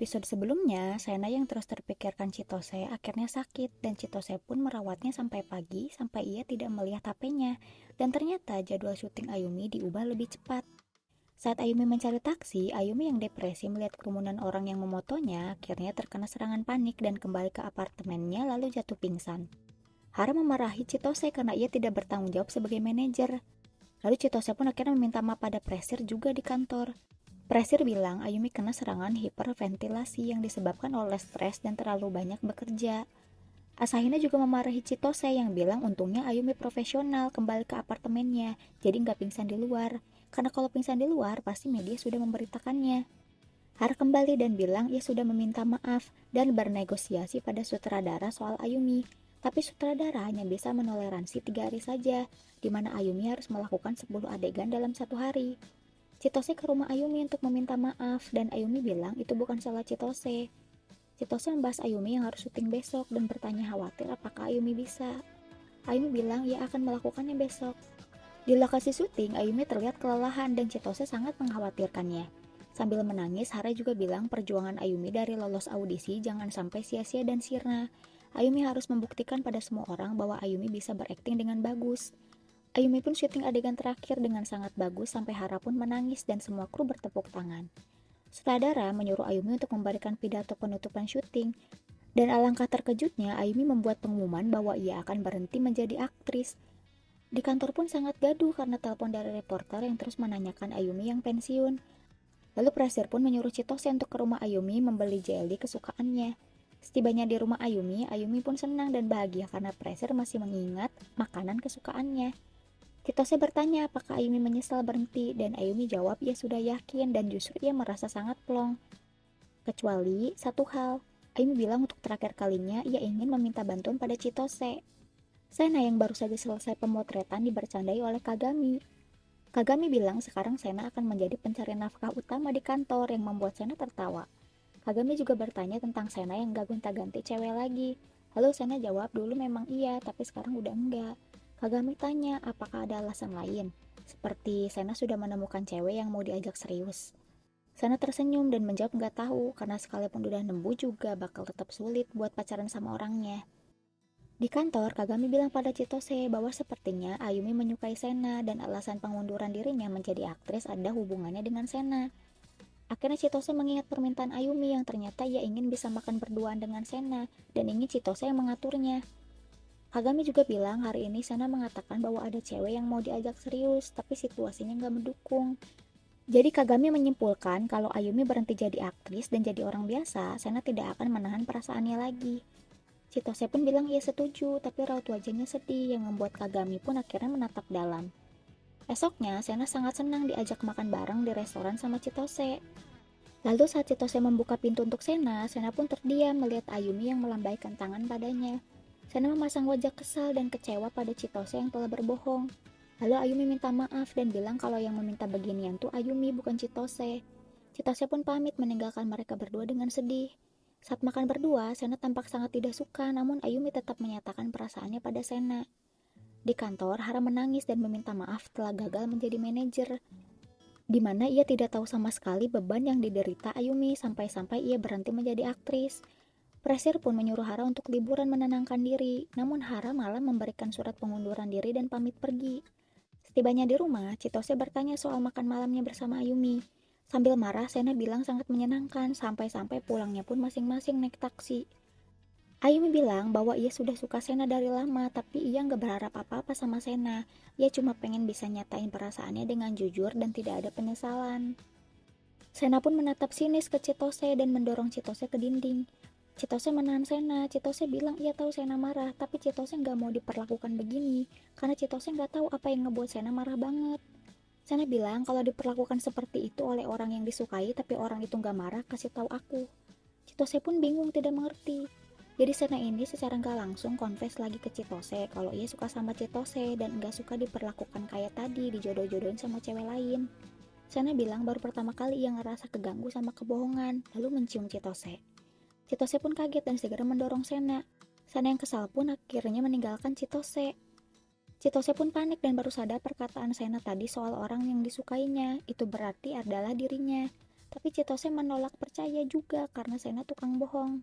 episode sebelumnya, Sena yang terus terpikirkan Chitose akhirnya sakit dan Chitose pun merawatnya sampai pagi sampai ia tidak melihat HP-nya. Dan ternyata jadwal syuting Ayumi diubah lebih cepat. Saat Ayumi mencari taksi, Ayumi yang depresi melihat kerumunan orang yang memotonya akhirnya terkena serangan panik dan kembali ke apartemennya lalu jatuh pingsan. Hara memarahi Chitose karena ia tidak bertanggung jawab sebagai manajer. Lalu Chitose pun akhirnya meminta maaf pada Presir juga di kantor. Presir bilang Ayumi kena serangan hiperventilasi yang disebabkan oleh stres dan terlalu banyak bekerja. Asahina juga memarahi Chitose yang bilang untungnya Ayumi profesional kembali ke apartemennya, jadi nggak pingsan di luar. Karena kalau pingsan di luar, pasti media sudah memberitakannya. Hara kembali dan bilang ia sudah meminta maaf dan bernegosiasi pada sutradara soal Ayumi. Tapi sutradara hanya bisa menoleransi 3 hari saja, di mana Ayumi harus melakukan 10 adegan dalam 1 hari. Chitose ke rumah Ayumi untuk meminta maaf dan Ayumi bilang itu bukan salah Chitose. Chitose membahas Ayumi yang harus syuting besok dan bertanya khawatir apakah Ayumi bisa. Ayumi bilang ia akan melakukannya besok. Di lokasi syuting, Ayumi terlihat kelelahan dan Chitose sangat mengkhawatirkannya. Sambil menangis, Hara juga bilang perjuangan Ayumi dari lolos audisi jangan sampai sia-sia dan sirna. Ayumi harus membuktikan pada semua orang bahwa Ayumi bisa berakting dengan bagus. Ayumi pun syuting adegan terakhir dengan sangat bagus sampai Hara pun menangis dan semua kru bertepuk tangan. Sutradara menyuruh Ayumi untuk memberikan pidato penutupan syuting, dan alangkah terkejutnya Ayumi membuat pengumuman bahwa ia akan berhenti menjadi aktris. Di kantor pun sangat gaduh karena telepon dari reporter yang terus menanyakan Ayumi yang pensiun. Lalu Presir pun menyuruh Chitose untuk ke rumah Ayumi membeli jelly kesukaannya. Setibanya di rumah Ayumi, Ayumi pun senang dan bahagia karena Presir masih mengingat makanan kesukaannya. Chitose bertanya apakah Ayumi menyesal berhenti dan Ayumi jawab ia sudah yakin dan justru ia merasa sangat plong. Kecuali satu hal, Ayumi bilang untuk terakhir kalinya ia ingin meminta bantuan pada Chitose. Sena yang baru saja selesai pemotretan dibercandai oleh Kagami. Kagami bilang sekarang Sena akan menjadi pencari nafkah utama di kantor yang membuat Sena tertawa. Kagami juga bertanya tentang Sena yang gak gonta-ganti cewek lagi. Lalu Sena jawab dulu memang iya tapi sekarang udah enggak. Kagami tanya apakah ada alasan lain, seperti Sena sudah menemukan cewek yang mau diajak serius. Sena tersenyum dan menjawab nggak tahu, karena sekalipun udah nemu juga bakal tetap sulit buat pacaran sama orangnya. Di kantor, Kagami bilang pada Chitose bahwa sepertinya Ayumi menyukai Sena dan alasan pengunduran dirinya menjadi aktris ada hubungannya dengan Sena. Akhirnya Chitose mengingat permintaan Ayumi yang ternyata ia ingin bisa makan berduaan dengan Sena dan ingin Chitose yang mengaturnya. Kagami juga bilang hari ini Sena mengatakan bahwa ada cewek yang mau diajak serius, tapi situasinya nggak mendukung. Jadi Kagami menyimpulkan kalau Ayumi berhenti jadi aktris dan jadi orang biasa, Sena tidak akan menahan perasaannya lagi. Chitose pun bilang ia setuju, tapi raut wajahnya sedih yang membuat Kagami pun akhirnya menatap dalam. Esoknya, Sena sangat senang diajak makan bareng di restoran sama Chitose. Lalu saat Chitose membuka pintu untuk Sena, Sena pun terdiam melihat Ayumi yang melambaikan tangan padanya. Sena memasang wajah kesal dan kecewa pada Chitose yang telah berbohong. Lalu Ayumi minta maaf dan bilang kalau yang meminta beginian tuh Ayumi bukan Chitose. Chitose pun pamit meninggalkan mereka berdua dengan sedih. Saat makan berdua, Sena tampak sangat tidak suka namun Ayumi tetap menyatakan perasaannya pada Sena. Di kantor, Hara menangis dan meminta maaf telah gagal menjadi manajer, di mana ia tidak tahu sama sekali beban yang diderita Ayumi sampai-sampai ia berhenti menjadi aktris. Presir pun menyuruh Hara untuk liburan menenangkan diri, namun Hara malah memberikan surat pengunduran diri dan pamit pergi. Setibanya di rumah, Chitose bertanya soal makan malamnya bersama Ayumi. Sambil marah, Sena bilang sangat menyenangkan, sampai-sampai pulangnya pun masing-masing naik taksi. Ayumi bilang bahwa ia sudah suka Sena dari lama, tapi ia nggak berharap apa-apa sama Sena. Ia cuma pengen bisa nyatain perasaannya dengan jujur dan tidak ada penyesalan. Sena pun menatap sinis ke Chitose dan mendorong Chitose ke dinding. Chitose menahan Sena. Chitose bilang ia tahu Sena marah, tapi Chitose nggak mau diperlakukan begini, karena Chitose nggak tahu apa yang ngebuat Sena marah banget. Sena bilang kalau diperlakukan seperti itu oleh orang yang disukai, tapi orang itu nggak marah, kasih tahu aku. Chitose pun bingung tidak mengerti. Jadi Sena ini secara nggak langsung confess lagi ke Chitose kalau ia suka sama Chitose dan nggak suka diperlakukan kayak tadi dijodoh-jodohin sama cewek lain. Sena bilang baru pertama kali ia ngerasa keganggu sama kebohongan, lalu mencium Chitose. Chitose pun kaget dan segera mendorong Sena. Sena yang kesal pun akhirnya meninggalkan Chitose. Chitose pun panik dan baru sadar perkataan Sena tadi soal orang yang disukainya, itu berarti adalah dirinya. Tapi Chitose menolak percaya juga karena Sena tukang bohong.